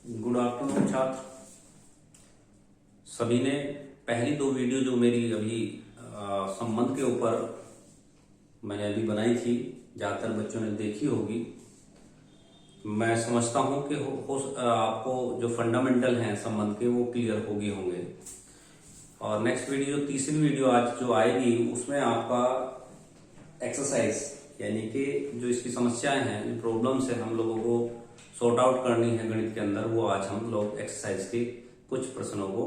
Good afternoon छात्र। सभी ने पहली दो वीडियो जो मेरी अभी संबंध के ऊपर मैंने अभी बनाई थी, ज़्यादातर बच्चों ने देखी होगी। मैं समझता हूँ कि आपको जो फंडामेंटल हैं संबंध के वो क्लियर हो गए होंगे। और नेक्स्ट वीडियो, तीसरी वीडियो आज जो आएगी, उसमें आपका एक्सरसाइज यानी कि जो इसकी समस्याएं हैं, जो प्रॉब्लम्स है हम लोगों को सॉर्ट आउट करनी है गणित के अंदर, वो आज हम लोग एक्सरसाइज के कुछ प्रश्नों को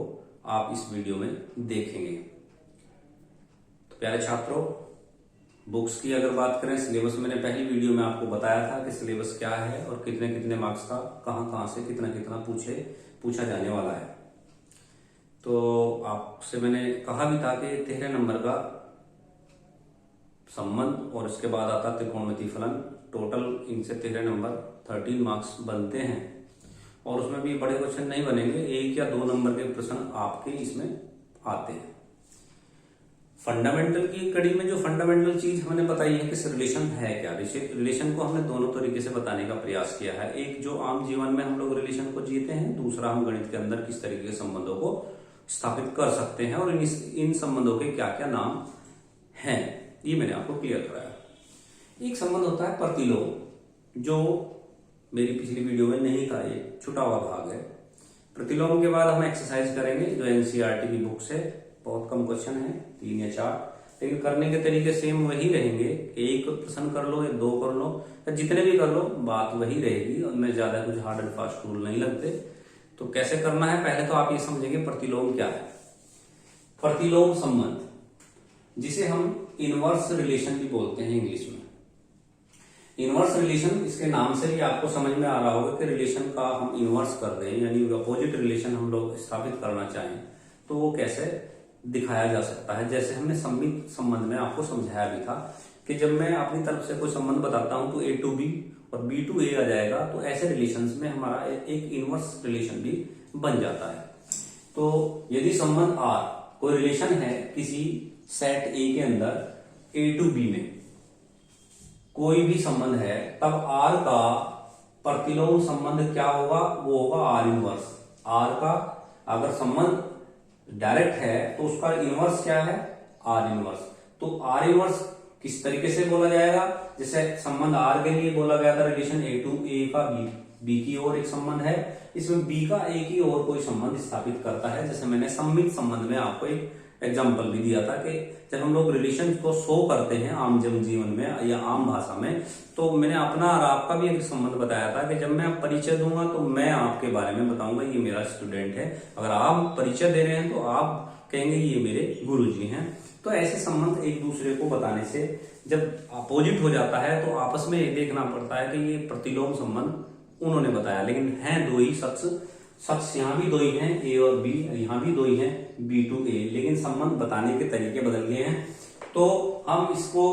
आप इस वीडियो में देखेंगे। तो प्यारे छात्रों, बुक्स की अगर बात करें, सिलेबस मैंने पहली वीडियो में आपको बताया था कि सिलेबस क्या है और कितने कितने मार्क्स का कहां से कितना कितना पूछा जाने वाला है। तो आपसे मैंने कहा भी था कि 13 नंबर का संबंध और इसके बाद आता त्रिकोणमितीय फलन, टोटल इनसे 13 नंबर 13 मार्क्स बनते हैं। और उसमें भी बड़े क्वेश्चन नहीं बनेंगे, 1 या 2 नंबर के प्रश्न आपके इसमें आते हैं। फंडामेंटल की कड़ी में जो फंडामेंटल चीज हमने बताई है कि रिलेशन है क्या। रिलेशन को हमने दोनों तरीके से बताने का प्रयास किया है। एक जो आम जीवन में हम लोग रिलेशन को जीते हैं, दूसरा हम गणित के अंदर किस तरीके के संबंधों को स्थापित कर सकते हैं और इन संबंधों के क्या क्या नाम हैं, ये मैंने आपको क्लियर कराया। एक संबंध होता है प्रतिलोम, जो मेरी पिछली वीडियो में नहीं था, ये छुटा हुआ भाग है। प्रतिलोम के बाद हम एक्सरसाइज करेंगे जो एनसीईआरटी की बुक से, बहुत कम क्वेश्चन है, 3 या 4, लेकिन करने के तरीके सेम वही रहेंगे। एक प्रश्न कर लो या 2 कर लो या जितने भी कर लो, बात वही रहेगी। उनमें ज्यादा कुछ हार्ड एंड फास्ट रूल नहीं लगते। तो कैसे करना है, पहले तो आप ये समझेंगे प्रतिलोम क्या है। प्रतिलोम संबंध, जिसे हम इनवर्स रिलेशन भी बोलते हैं इंग्लिश में। इनवर्स रिलेशन, इसके नाम से ही आपको समझ में आ रहा होगा कि रिलेशन का हम इनवर्स कर रहे हैं, यानी अपोजिट रिलेशन हम लोग स्थापित करना चाहें तो वो कैसे दिखाया जा सकता है। जैसे हमने सममित संबंध में आपको समझाया भी था कि जब मैं अपनी तरफ से कोई संबंध बताता हूं तो A to B और B to A आ जाएगा, तो ऐसे रिलेशंस में हमारा एक इनवर्स रिलेशन भी बन जाता है। तो यदि संबंध R, कोई रिलेशन है किसी सेट A के अंदर A to B में कोई भी संबंध है, तब R का प्रतिलोम संबंध क्या होगा, वो होगा R इनवर्स। R का अगर संबंध डायरेक्ट है तो उसका इनवर्स क्या है, R इनवर्स। तो R इनवर्स किस तरीके से बोला जाएगा, जैसे संबंध R के लिए बोला गया था रिलेशन A to A का B की ओर एक संबंध है, इसमें B का A की ओर कोई संबंध स्थापित करता है। जैसे मैंने सममित संबंध में आपको एक एग्जाम्पल भी दिया था कि जब हम लोग रिलेशन को शो करते हैं आम जनजीवन में या आम भाषा में, तो मैंने अपना और आपका भी एक संबंध बताया था कि जब मैं परिचय दूंगा तो मैं आपके बारे में बताऊंगा ये मेरा स्टूडेंट है, अगर आप परिचय दे रहे हैं तो आप कहेंगे ये मेरे गुरुजी हैं। तो ऐसे संबंध एक दूसरे को बताने से जब अपोजिट हो जाता है तो आपस में ये देखना पड़ता है कि ये प्रतिलोम संबंध उन्होंने बताया, लेकिन हैं दो ही शख्स यहाँ भी 2 ही हैं, A और B, यहाँ भी 2 ही हैं, B to A, लेकिन संबंध बताने के तरीके बदल गए हैं। तो हम इसको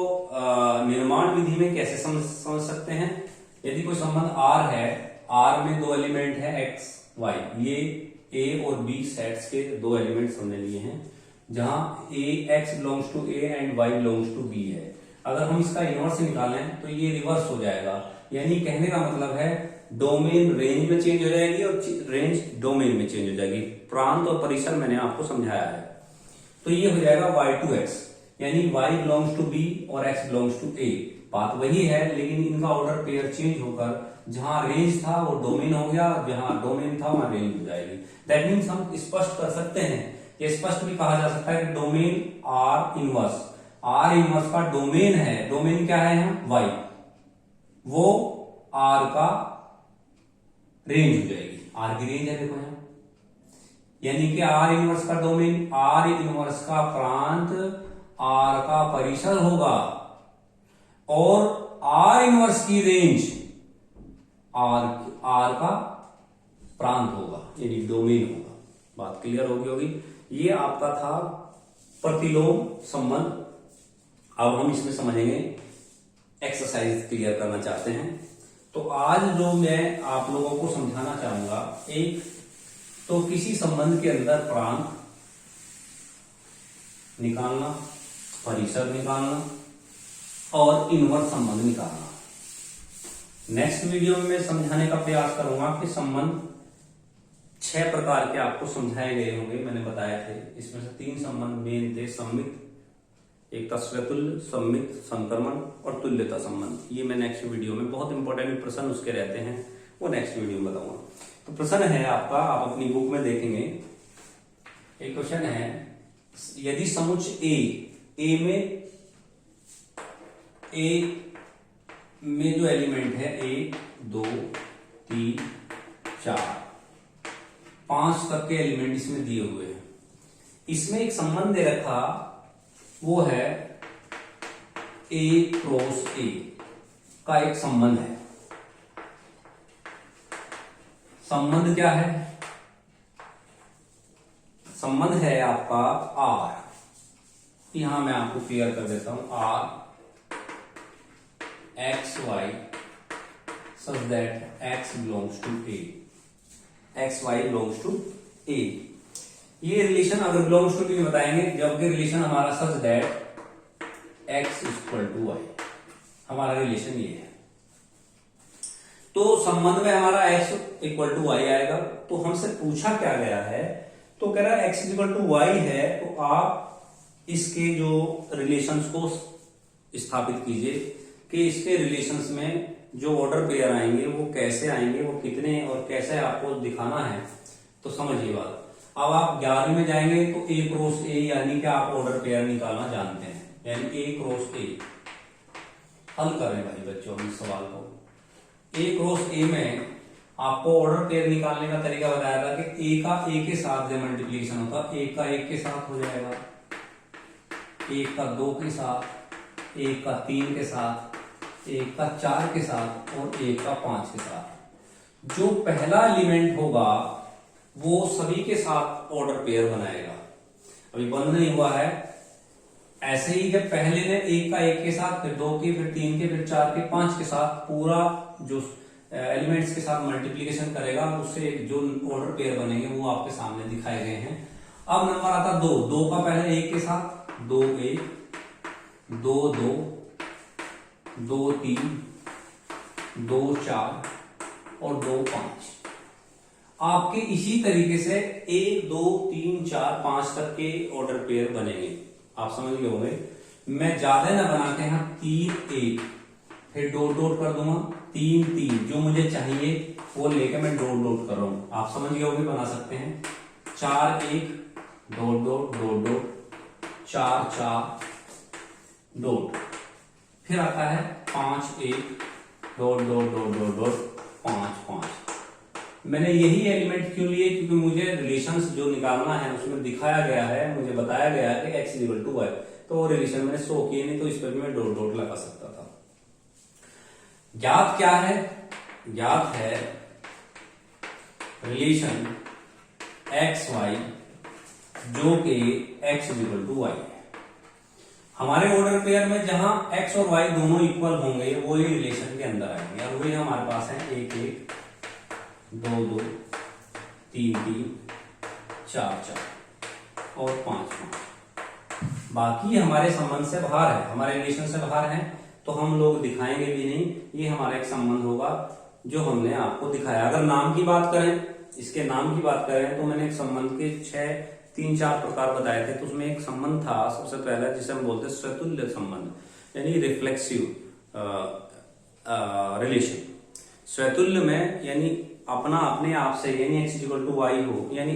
निर्माण विधि में कैसे समझ सकते हैं। यदि कोई संबंध R है, R में 2 एलिमेंट है X, Y, ये A और B सेट्स के 2 एलिमेंट हमने लिए हैं, जहां X belongs to A and Y belongs to B है। अगर हम इसका इनवर्स निकालें तो ये रिवर्स हो जाएगा, यानी कहने का मतलब है डोमेन रेंज में चेंज हो जाएगी और रेंज डोमेन में चेंज हो जाएगी। प्रांत और परिसर मैंने आपको समझाया है। तो ये हो जाएगा Y to X, यानी Y बिलोंग्स टू B और X बिलोंग्स टू A। बात वही है, लेकिन इनका ऑर्डर पेयर चेंज होकर जहां रेंज था वो डोमेन हो गया, जहां डोमेन था वहां रेंज हो जाएगी। दैट मीन्स हम स्पष्ट कर सकते हैं, ये स्पष्ट भी कहा जा सकता है कि डोमेन R इनवर्स का डोमेन है, डोमेन क्या है यहाँ Y, वो R का रेंज हो जाएगी। R की रेंज है, देखो यहाँ, यानी कि R इनवर्स का डोमेन, R इनवर्स का प्रांत R का परिसर होगा और R इनवर्स की रेंज R का प्रांत होगा, यानी डोमेन होगा। बात क्लियर होगी। ये आपका था प्रतिलोम संबंध। अब हम इसमें समझेंगे, एक्सरसाइज क्लियर करना चाहते हैं। तो आज जो मैं आप लोगों को समझाना चाहूंगा, एक तो किसी संबंध के अंदर प्रांत निकालना, परिसर निकालना और इनवर्स संबंध निकालना। नेक्स्ट वीडियो में मैं समझाने का प्रयास करूंगा कि संबंध 6 प्रकार के आपको समझाए गए होंगे, मैंने बताए थे। इसमें से 3 संबंध मेन थे, सम्मित, एक था स्वतुल्य, सम्मित, संक्रमण और तुल्यता संबंध। ये मैं नेक्स्ट वीडियो में, बहुत इंपॉर्टेंट प्रश्न उसके रहते हैं, वो नेक्स्ट वीडियो में बताऊंगा। तो प्रश्न है आपका, आप अपनी बुक में देखेंगे, एक क्वेश्चन है, यदि समुच्चय ए में जो एलिमेंट है 1 2 3 4 5 तक के एलिमेंट इसमें दिए हुए हैं, इसमें एक संबंध दे रखा, वो है A क्रॉस A का एक संबंध है। संबंध क्या है? संबंध है आपका R। यहां मैं आपको क्लियर कर देता हूं, R x Y such that x belongs to a, x Y belongs to a. ये रिलेशन अगर बिलोंग्स टू भी बताएंगे, जबकि रिलेशन हमारा such that X equal to Y, हमारा रिलेशन ये है। तो संबंध में हमारा एक्स इक्वल टू वाई आएगा। तो हमसे पूछा क्या गया है, तो कह रहा है एक्स इक्वल टू वाई है, तो आप इसके जो रिलेशंस को स्थापित कीजिए कि इसके रिलेशंस में जो ऑर्डर पेयर आएंगे वो कैसे आएंगे, वो कितने और कैसे आपको दिखाना है। तो समझिए बात। अब आप 11वीं में जाएंगे तो ए क्रॉस ए, यानी कि आप ऑर्डर पेयर निकालना जानते हैं, यानी ए क्रॉस ए। हल करें भाई बच्चों हम इस सवाल को। ए क्रॉस ए में आपको ऑर्डर पेयर निकालने का तरीका बताया था कि ए का ए के साथ जब मल्टीप्लीकेशन होता, एक का एक के साथ हो जाएगा, एक का 2 के साथ, एक का 3 के साथ, एक का 4 के साथ और एक का 5 के साथ। जो पहला एलिमेंट होगा वो सभी के साथ ऑर्डर पेयर बनाएगा। अभी बंद नहीं हुआ है, ऐसे ही जब पहले ने एक का एक के साथ, फिर 2 के, फिर 3 के, फिर 4 के, 5 के साथ पूरा जो एलिमेंट्स के साथ मल्टीप्लीकेशन करेगा, उससे जो ऑर्डर पेयर बनेंगे वो आपके सामने दिखाए गए हैं। अब नंबर आता 2 का पहले एक के साथ 2 1 2 2 2 3 2 4 और 2 5। आपके इसी तरीके से 1 2 3 4 5 तक के ऑर्डर पेयर बनेंगे। आप समझ गए होंगे। मैं ज्यादा ना बना के यहाँ 3 1 फिर डॉट डॉट कर दूंगा, 3 3 जो मुझे चाहिए वो लेके मैं डॉट डॉट कर रहा हूं। आप समझ गए होंगे, बना सकते हैं 4 1 dot dot dot dot 4 4 dot, फिर आता है 5 1 dot dot dot dot dot 5 5। मैंने यही एलिमेंट क्यों लिए, क्योंकि मुझे रिलेशंस जो निकालना है उसमें दिखाया गया है, मुझे बताया गया है कि एक्स इक्वल टू वाई, तो वो रिलेशन मैंने शो किए नहीं, तो इस पर भी मैं डॉट डॉट लगा सकता था। ज्ञात क्या है? ज्ञात है रिलेशन एक्स वाई जो कि एक्स इक्वल टू वाई है। हमारे ऑर्डर पेयर में जहां एक्स और वाई दोनों इक्वल होंगे वो ही रिलेशन के अंदर आएंगे, और वही हमारे पास है 1 1 2 2 3 3 4 4 और 5 5। बाकी हमारे संबंध से बाहर है, हमारे रिलेशन से बाहर है, तो हम लोग दिखाएंगे भी नहीं। ये हमारा एक संबंध होगा जो हमने आपको दिखाया। अगर नाम की बात करें, इसके नाम की बात करें, तो मैंने एक संबंध के 3 4 प्रकार बताए थे। तो उसमें एक संबंध था सबसे पहला जिसे हम बोलते हैं स्वतुल्य संबंध, यानी रिफ्लेक्सिव रिलेशन। स्वतुल्य में यानी अपना अपने आप से, यानी एक्स इक्वल टू वाई हो, यानी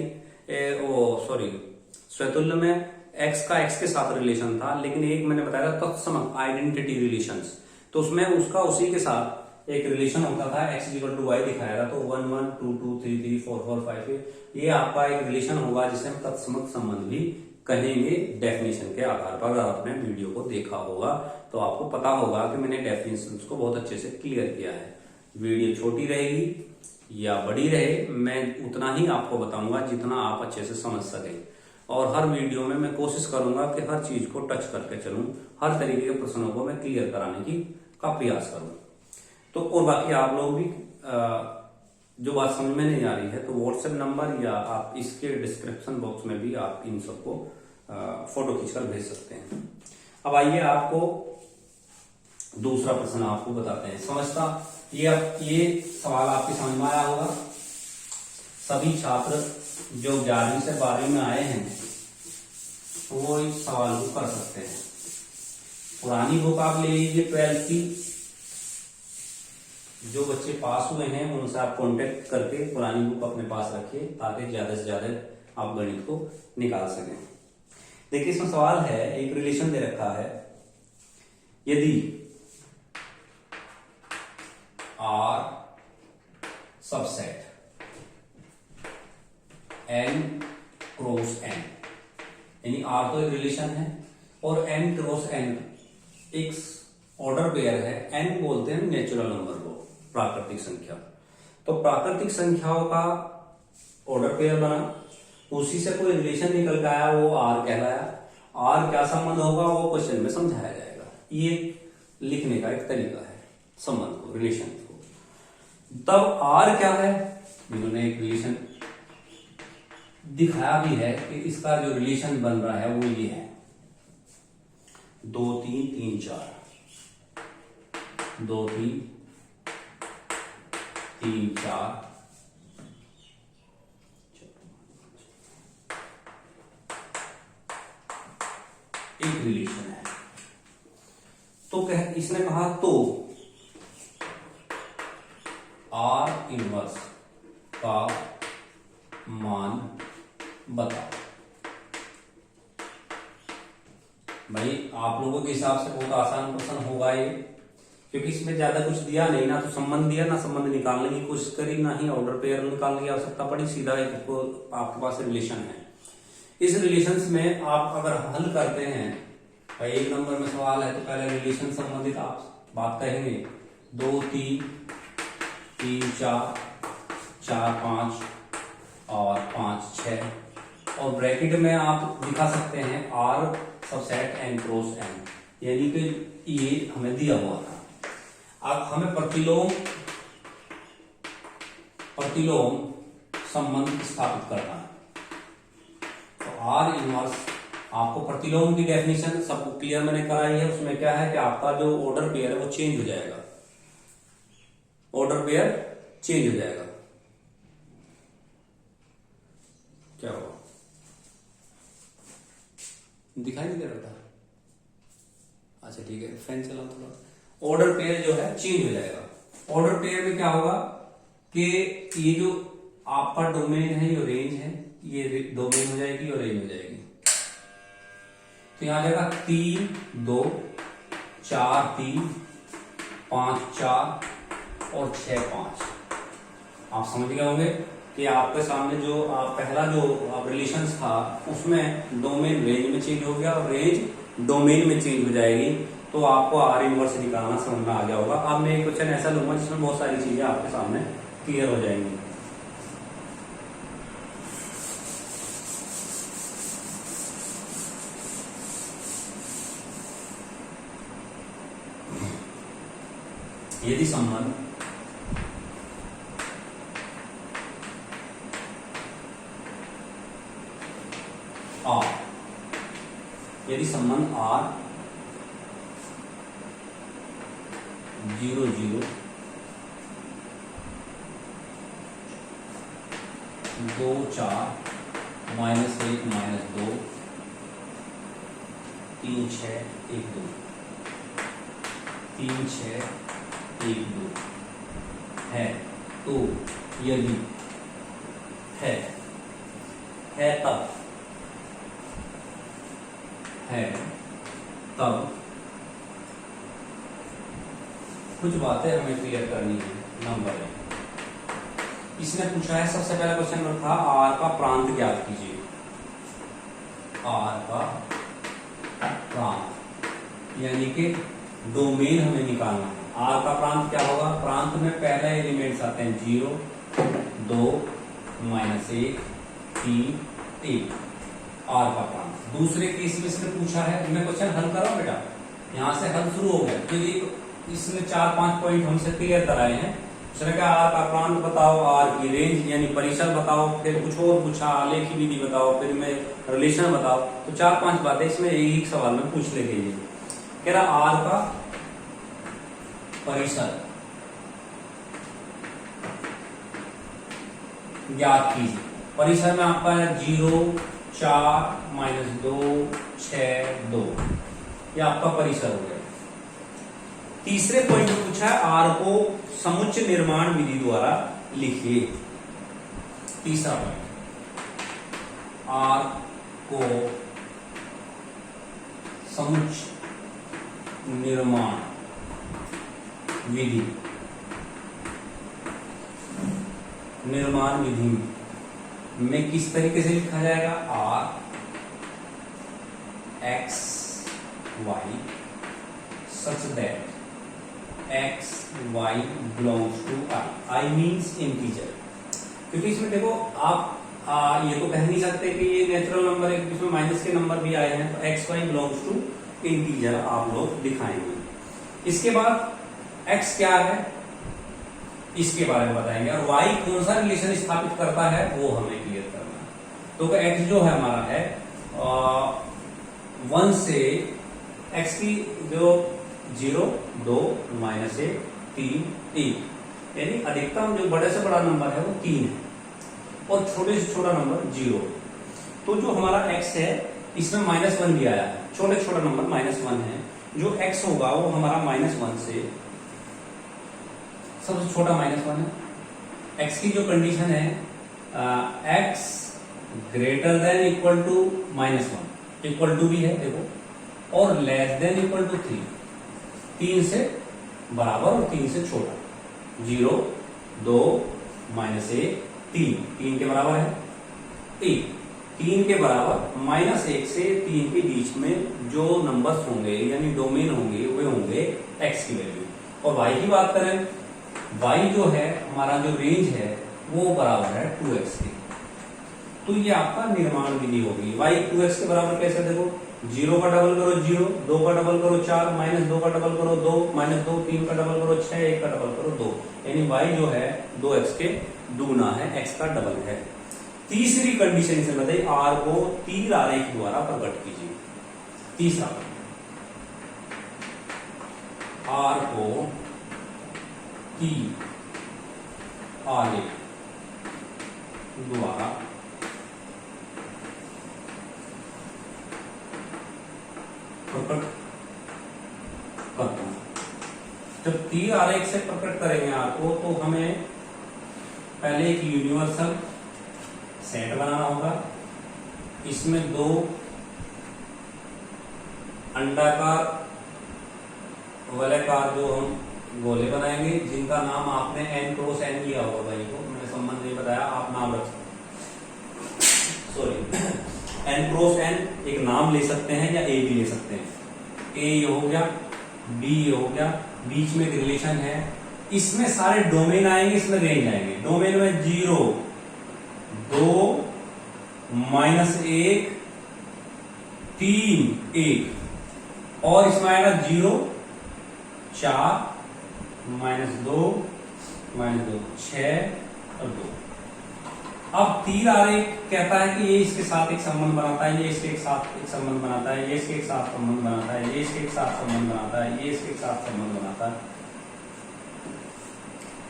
स्वतुल्य में एक्स का एक्स के साथ रिलेशन था, लेकिन एक मैंने बताया था तत्सम आइडेंटिटी रिलेशंस, तो उसमें उसका उसी के साथ एक रिलेशन होता था, एक्स इक्वल टू वाई दिखाया था, तो 1 1 2 2 3 3 4 4 5 ये आपका एक रिलेशन होगा जिसे हम तत्सम संबंध भी कहेंगे डेफिनेशन के आधार पर। अगर आपने वीडियो को देखा होगा तो आपको पता होगा कि मैंने डेफिनेशन को बहुत अच्छे से क्लियर किया है। वीडियो छोटी रहेगी या बड़ी रहे, मैं उतना ही आपको बताऊंगा जितना आप अच्छे से समझ सके, और हर वीडियो में मैं कोशिश करूंगा कि हर चीज को टच करके चलूं, हर तरीके के प्रश्नों को मैं क्लियर कराने का प्रयास करूं। तो और बाकी आप लोग भी जो बात समझ में नहीं आ रही है तो व्हाट्सएप नंबर या आप इसके डिस्क्रिप्शन बॉक्स में भी आप इन सबको फोटो खींचकर भेज सकते हैं। अब आइए आपको दूसरा प्रश्न आपको बताते हैं। समझता ये सवाल आपकी समझ में आया होगा। सभी छात्र जो 11वीं से 12वीं में आए हैं वो इस सवाल को कर सकते हैं। पुरानी बुक आप ले लीजिए 12th की, जो बच्चे पास हुए हैं उनसे आप कांटेक्ट करके पुरानी बुक अपने पास रखिए ताकि ज्यादा से ज्यादा आप गणित को निकाल सकें। देखिए इसमें सवाल है, एक रिलेशन दे रखा है, यदि R subset n cross n, यानी R तो एक रिलेशन है और n क्रॉस n एक ऑर्डर पेयर है। n बोलते हैं नेचुरल नंबर को, प्राकृतिक संख्या। तो प्राकृतिक संख्याओं का ऑर्डर पेयर बना, उसी से कोई रिलेशन निकल के आया, वो R कहलाया। R क्या संबंध होगा वो क्वेश्चन में समझाया जाएगा। ये लिखने का एक तरीका है संबंध को, रिलेशन को। तब R क्या है, इन्होंने एक रिलेशन दिखाया भी है कि इसका जो रिलेशन बन रहा है वो ये है 2 3 3 4, 2 3 3 4, एक रिलेशन है। तो इसने कहा तो R इनवर्स का मान बताओ। भाई आप लोगों के हिसाब से बहुत आसान प्रश्न होगा ये, क्योंकि इसमें ज्यादा कुछ दिया नहीं, ना तो संबंध दिया, ना संबंध निकालने की कोशिश करी, ना ही ऑर्डर पेयर निकालने की आवश्यकता पड़ी। सीधा एक आपके पास रिलेशन है। इस रिलेशन में आप अगर हल करते हैं, भाई 1 नंबर में सवाल है तो पहले रिलेशन संबंधित आप बात करेंगे। 2 3 3 4 4 5 और 5 6, और ब्रैकेट में आप दिखा सकते हैं R subset n cross n, यानी कि ये हमें दिया हुआ था। अब हमें प्रतिलोम संबंध स्थापित करना है। तो R इनवर्स, आपको प्रतिलोम की डेफिनेशन सब क्लियर मैंने कराई है। उसमें क्या है कि आपका जो ऑर्डर पेयर है वो चेंज हो जाएगा, ऑर्डर पेयर चेंज हो जाएगा। क्या होगा, दिखाई नहीं दे रहा था? अच्छा ठीक है, फैन चलाओ थोड़ा। ऑर्डर पेयर जो है चेंज हो जाएगा। ऑर्डर पेयर में क्या होगा कि ये जो आपका डोमेन है, ये रेंज है, ये डोमेन हो जाएगी और रेंज हो जाएगी। तो यहां आ जाएगा 3 2 4 3 5 4 और 6 5। आप समझ गए होंगे कि आपके सामने जो पहला जो रिलेशन था उसमें डोमेन रेंज में चेंज हो गया और रेंज डोमेन में चेंज हो जाएगी। तो आपको R इनवर्स निकालना समझ में आ गया होगा। अब मैं एक क्वेश्चन ऐसा लूंगा जिसमें बहुत सारी चीजें आपके सामने क्लियर हो जाएंगी। यदि संबंध R, यदि संबंध R 0 0 2 4 -1 -2 3 6 1 2 3 6 1 2 है, तो यदि है तब कुछ बातें हमें क्लियर करनी है। नंबर है, इसने पूछा है, सबसे पहला क्वेश्चन था R का प्रांत ज्ञात कीजिए। R का प्रांत यानी कि डोमेन हमें निकालना है। R का प्रांत क्या होगा? प्रांत में पहले एलिमेंट्स आते हैं 0 2 -1 3 1, R का प्रांत। दूसरे केस में इसने पूछा है, मैं क्वेश्चन हल करा बेटा, यहां से हल शुरू हो गया क्योंकि इसने 4-5 पॉइंट हमसे क्लियर कराए हैं। उसने कहा R का प्रांत बताओ, R की रेंज यानी परिसर बताओ, फिर कुछ और पूछा, आलेखी विधि बताओ, फिर में रिलेशन बताओ। तो 4-5 बातें इसमें एक सवाल में पूछ ले गई है। कह रहा R का परिसर ज्ञात कीजिए। परिसर में आपका है 0, 4, -2, 6, 2, ये आपका परिसर हो गया। तीसरे पॉइंट में पूछा है आर को समुच्चय निर्माण विधि द्वारा लिखिए। तीसरा पॉइंट, आर को समुच्चय निर्माण विधि में किस तरीके से लिखा जाएगा? R X Y such that X Y belongs to I. I means integer, क्योंकि इसमें देखो आप ये तो कह नहीं सकते कि ये नेचुरल नंबर है, इसमें माइनस के नंबर भी आए हैं, तो X Y belongs to integer आप लोग दिखाएंगे। इसके बाद एक्स क्या है इसके बारे में बताएंगे, और वाई कौन सा रिलेशन स्थापित करता है वो हमें क्लियर करना है। तो एक्स जो है हमारा है 1 से एक्स की जो 0, 2, -1, 3, 1, यानी अधिकतम जो बड़े से बड़ा नंबर है वो 3 है और छोटे से छोटा नंबर 0। तो जो हमारा x है इसमें -1 भी आया है, छोटे छोटा नंबर -1 है। जो x होगा वो हमारा -1 से सबसे छोटा -1 है। x की जो कंडीशन है x greater than equal to -1, equal to भी है देखो, और लेस देन इक्वल टू 3, 3 से बराबर और 3 से छोटा। 0, 2, -1, 3 के बराबर है 1, 3 के बराबर -1 से 3 के बीच में जो नंबर्स होंगे यानी डोमेन होंगे वे होंगे x की वैल्यू। और y की बात करें, y जो है हमारा जो रेंज है वो बराबर है 2x के। तो ये आपका निर्माण विधि होगी। y 2x के बराबर कैसे? देखो 0 का डबल करो 0, 2 का डबल करो 4, -2 का डबल करो 2, -2, 3 का डबल करो 6, 1 का डबल करो 2, यानी y जो है 2x के दूना है, x का डबल है। तीसरी कंडीशन इसे बताइए, r को तीर आरेख द्वारा प्रकट कीजिए। तीसरा, r को तीर आरेख द्वारा प्रकट करता हूं। जब तीर आरेख से प्रकट करेंगे आपको तो हमें पहले एक यूनिवर्सल सेट बनाना होगा। इसमें 2 अंडाकार वलयाकार जो हम गोले बनाएंगे जिनका नाम आपने n क्रॉस n लिया होगा। भाई को मैंने संबंध नहीं बताया, आप नाम रख सकते, सॉरी n क्रॉस n एक नाम ले सकते हैं या a भी ले सकते हैं। a ये हो गया, b ये हो गया, बीच में एक रिलेशन है। इसमें सारे डोमेन आएंगे, इसमें रेंज आएंगे। डोमेन में 0, 2, -1, 3, 1, और इसमें आएगा 0, 4, -2, 6 और 2। अब तीर आरेख कहता है कि ये इसके साथ एक संबंध बनाता है, ये इसके एक साथ एक संबंध बनाता है, ये इसके एक साथ संबंध बनाता है, ये इसके एक साथ संबंध बनाता है, ये इसके एक साथ संबंध बनाता है।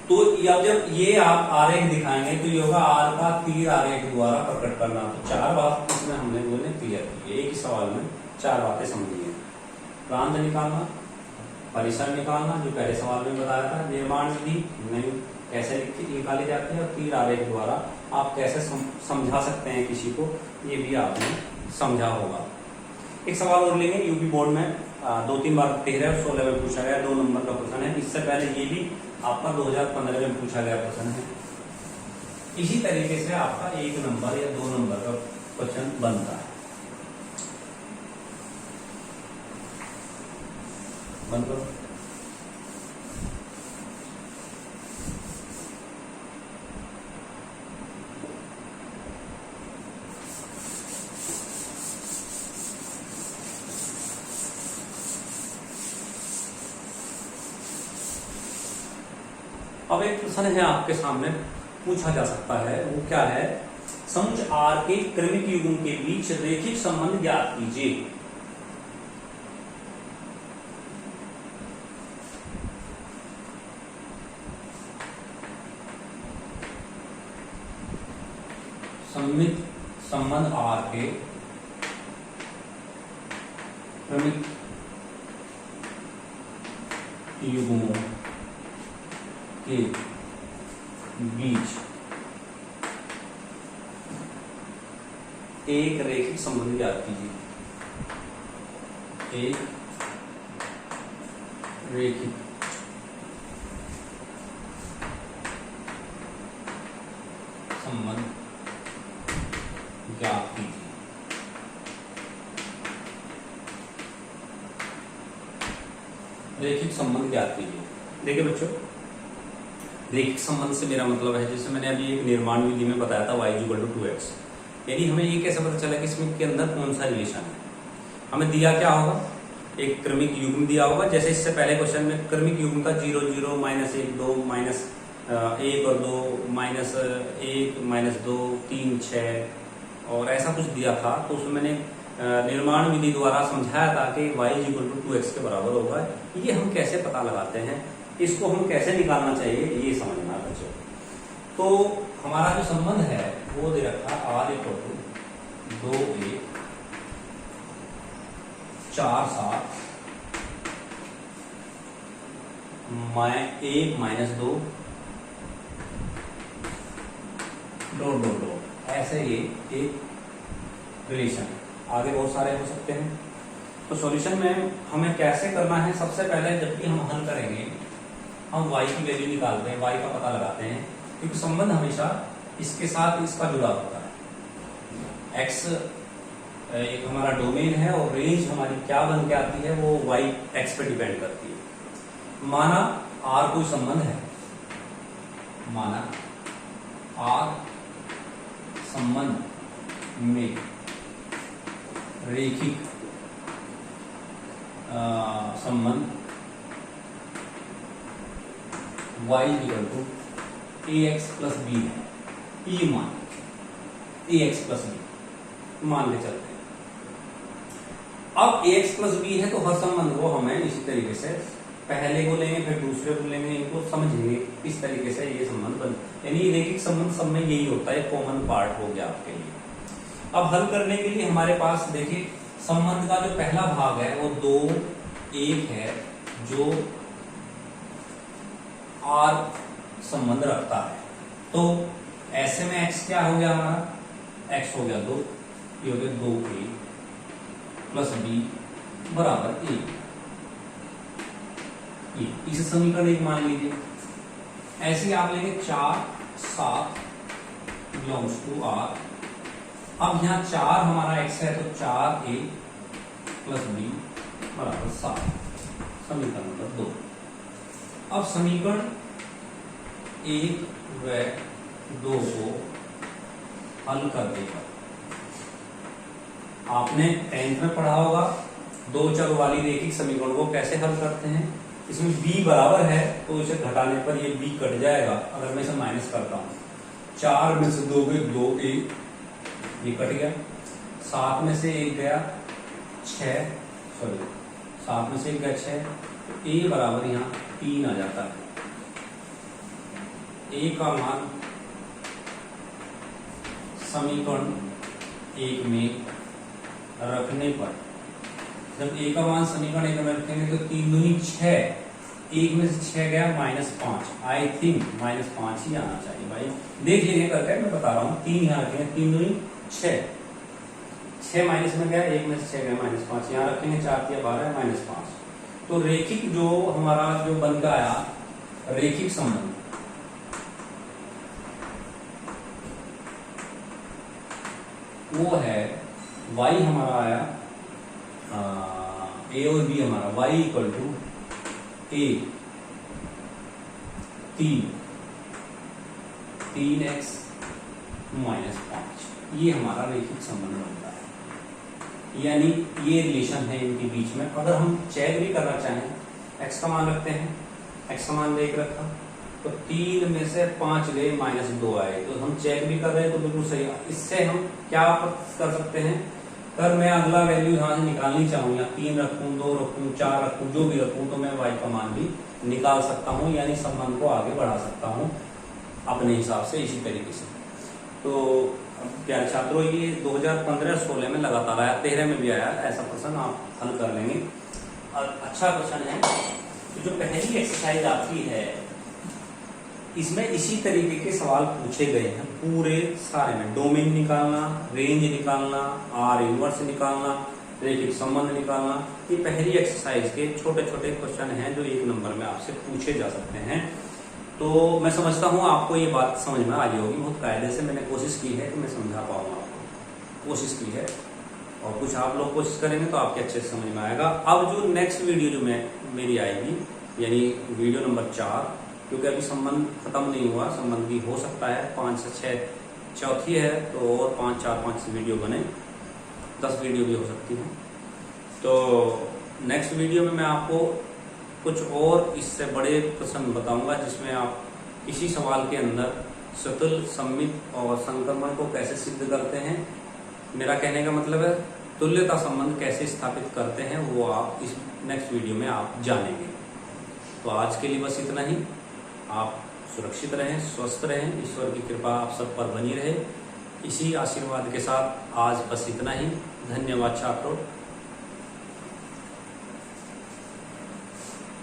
तो जब ये आप आरेख दिखाएंगे तो ये होगा आर का तीर आरेख द्वारा प्रकट करना। तो 4 बात इसमें हमने बोले क्लियर की, एक ही सवाल में 4 बातें समझिए। प्रांत निकालना, परिसर निकालना जो पहले सवाल में बताया था, निर्माण विधि नहीं कैसे निकाली जाती है, और तीर आरेख द्वारा आप कैसे समझा सकते हैं किसी को, ये भी आपने समझा होगा। एक सवाल और लेंगे, यूपी बोर्ड में 2-3 बार 13 और 16 में पूछा गया, 2 नंबर का प्रश्न है। इससे पहले ये भी आपका 2015 में पूछा गया प्रश्न है। इसी तरीके से आपका 1 नंबर या 2 नंबर का क्वेश्चन बनता है। बंद करो। अब एक प्रश्न है आपके सामने पूछा जा सकता है, वो क्या है? समुच्चय आर के क्रमिक युग्म के बीच रैखिक संबंध ज्ञात कीजिए। सममित संबंध आर के क्रमिक युग्मों के बीच एक रैखिक संबंध ज्ञात कीजिए। एक रैखिक संबंध ज्ञात कीजिए। रैखिक संबंध ज्ञात कीजिए। देखिए बच्चों, रैखिक संबंध से मेरा मतलब है, जैसे मैंने अभी एक निर्माण विधि में बताया था y=2x, यानी हमें ये कैसे पता चला कि इसमें के अंदर कौन सा रिलेशन है। हमें दिया क्या होगा, एक क्रमिक युग्म दिया होगा। जैसे इससे पहले क्वेश्चन में क्रमिक युग्म था 0 0 -1 2 -1 और 2 -1 -2 3 6 और ऐसा कुछ दिया था। तो उसमें मैंने निर्माण विधि द्वारा समझाया था कि y=2x के बराबर होगा। ये हम कैसे पता लगाते हैं, इसको हम कैसे निकालना चाहिए, ये समझना बच्चों। तो हमारा जो संबंध है वो दे रखा r = 2 1 4 7 1 -2 डॉट ऐसे ये एक रिलेशन। आगे बहुत सारे हो सकते हैं। तो सॉल्यूशन में हमें कैसे करना है, सबसे पहले जबकि हम हल करेंगे हम y की वैल्यू निकालते हैं, y का पता लगाते हैं, क्योंकि संबंध हमेशा इसके साथ इसका जुड़ा होता है। x एक हमारा डोमेन है और रेंज हमारी क्या बन के आती है, वो y x पे डिपेंड करती है। माना r कोई संबंध है, माना r संबंध में रैखिक संबंध y ax + b है। ये मान ax + b मान के चलते हैं। अब ax + b है तो हर संबंध को हमें इसी तरीके से पहले को लेंगे फिर दूसरे को लेंगे, इनको समझेंगे इस तरीके से ये संबंध बन, यानी रैखिक संबंध सब में यही होता है। कॉमन पार्ट हो गया आपके लिए। अब हल करने के लिए हमारे पास देखिए संबंध का जो पहला भाग है वो 2 1 है, जो r संबंध रखता है। तो ऐसे में x क्या हो गया हमारा, x हो गया 2, ये हो गया 2a + b बराबर a। इसे समीकरण 1 मान लीजिए। ऐसे आप लेंगे 4 7 बिलोंग्स टू r। अब यहाँ 4 हमारा x है तो 4a + b बराबर 7, समीकरण नंबर 2। अब समीकरण 1 व 2 को हल कर देगा। आपने 10th में पढ़ा होगा 2 चर वाली रैखिक समीकरण को कैसे हल करते हैं। इसमें b बराबर है तो इसे घटाने पर ये b कट जाएगा। अगर मैं इसे माइनस करता हूं, 4 में से 2 गए 2a, ये कट गया। 7 में से 1 गया 6, सॉरी 7 में से 1 गया 6, a बराबर यहाँ 3 आ जाता है। a का मान समीकरण 1 में रखने पर, जब a का मान समीकरण 1 में रखेंगे तो 3 दूनी 6, 1 में से 6 गया -5, आई थिंक -5 ही आना चाहिए भाई, देख लीजिए करके, मैं बता रहा हूँ। 3 यहाँ रखेंगे, 3 दूनी 6, 6 माइनस में गया, 1 में से 6 गया -5, यहाँ रखेंगे 4 × 12 -5। तो रैखिक जो हमारा जो बन का आया रैखिक संबंध, वो है y हमारा आया a और b हमारा y = a 3x - 5, ये हमारा रैखिक संबंध बनता है। यानी ये रिलेशन है इनके बीच में। अगर हम चेक भी करना चाहें, x का मान रखते हैं, x का मान 1 रखा तो 3 में से 5 गए -2 आए, तो हम चेक भी कर रहे हैं तो बिल्कुल सही। इससे हम क्या कर सकते हैं, अगर मैं अगला वैल्यू यहाँ से निकालनी चाहूँ, या 3 रखूँ 2 रखूँ 4 रखूँ, जो भी रखूँ, तो मैं y का मान भी निकाल सकता हूँ, यानी संबंध को आगे बढ़ा सकता हूँ अपने हिसाब से इसी तरीके से। तो प्यारे छात्रों, ये 2015-16 में लगातार आया, 13 में भी आया। ऐसा प्रश्न आप हल कर लेंगे और अच्छा प्रश्न है। तो जो पहली एक्सरसाइज आपकी है, इसमें इसी तरीके के सवाल पूछे गए हैं पूरे सारे में। डोमेन निकालना, रेंज निकालना, आर इनवर्स निकालना, रैखिक संबंध निकालना, ये पहली एक्सरसाइज के छोटे छोटे क्वेश्चन हैं जो 1 नंबर में आपसे पूछे जा सकते हैं। तो मैं समझता हूँ आपको ये बात समझ में आ गई होगी। बहुत कायदे से मैंने कोशिश की है कि मैं समझा पाऊँ आपको, कोशिश की है, और कुछ आप लोग कोशिश करेंगे तो आपके अच्छे से समझ में आएगा। अब जो नेक्स्ट वीडियो जो मेरी आएगी, यानी वीडियो नंबर 4, क्योंकि अभी संबंध खत्म नहीं हुआ, संबंध भी हो सकता है 5 से 6, चौथी है तो और 5, 4, 5 वीडियो बने, 10 वीडियो भी हो सकती है। तो नेक्स्ट वीडियो में मैं आपको कुछ और इससे बड़े प्रश्न बताऊंगा, जिसमें आप इसी सवाल के अंदर सतुल, सममित और संक्रमण को कैसे सिद्ध करते हैं, मेरा कहने का मतलब है तुल्यता संबंध कैसे स्थापित करते हैं, वो आप इस नेक्स्ट वीडियो में आप जानेंगे। तो आज के लिए बस इतना ही। आप सुरक्षित रहें, स्वस्थ रहें, ईश्वर की कृपा आप सब पर बनी रहे। इसी आशीर्वाद के साथ आज बस इतना ही। धन्यवाद छात्रों।